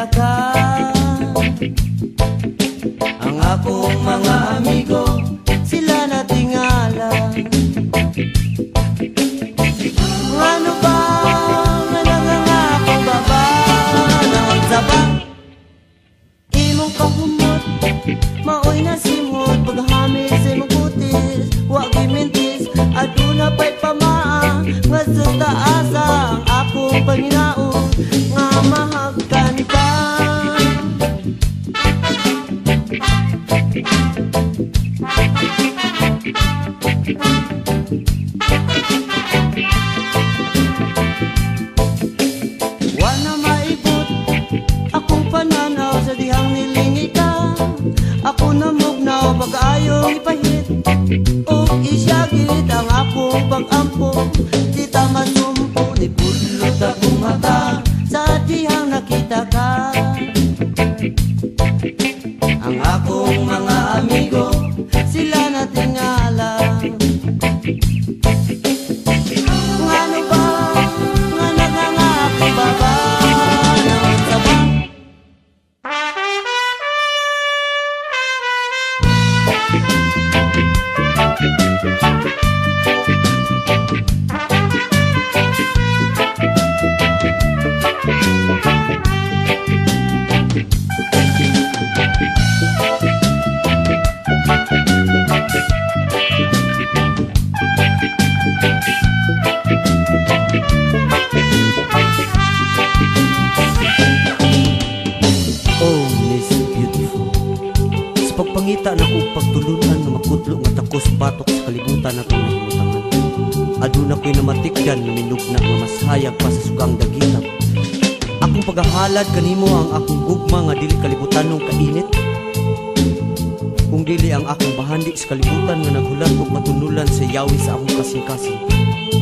nakita ka. Ang akong mga amigo, sila natingala. Ano ba nga nangangako ba ba naon sa ba? Imong kahumot, maoy na simot, paghamit sa imong kutis, wa gimintis, aduna pa'y pamaa, nga sa taasa ang akong panginaon, nga mahagkan ka. Wala maibot akong pananaw sa dihang nilingi ka. Ako namugnaw pag-ayong ipahit o isyagit ang akong pag-ampo. Kita masumpo ni pulot akong mata sa dihang nakita ka. Ang akong mga amigo, sila natingala. Ano ba nga nangangako ba ba naon sa ba? Pagpangita na kong pagtulunan na makudlo nga takos batok sa kalibutan na itong nahimutangan. Aduna ko'y namatikdan na minugna nga mas hayag pa sa sugang dagitap. Akong paghahalad kanimo ang akong gugma nga dili kalibutan nung kainit. Kung dili ang akong bahandi sa kalibutan nga naghulat kong matunulan sa yawi sa akong kasing-kasing,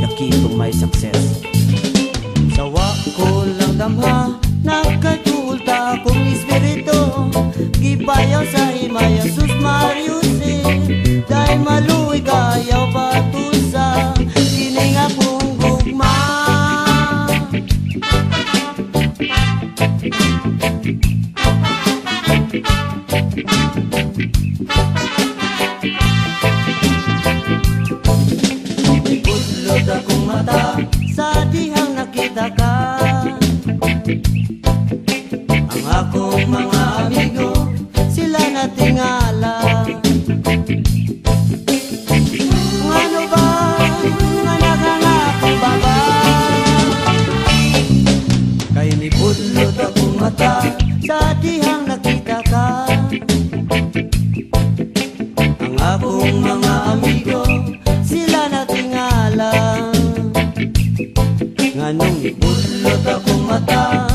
daki itong may success. Sawa ko lang damha, nakatulta akong espiritu, gipayaw sa himaya sus Mariusin, dahil maluwi kayaw patusa, kining akong gugma. Ipudlod akong mata sa dihang nakita ka. Ang akong mga amigo, sila natingala. Ano ba nga nangangako ba ba? Kay nipudlod akong mata sa dihang nakita ka. Ang akong mga amigo, sila natingala. Nganong nipudlod akong mata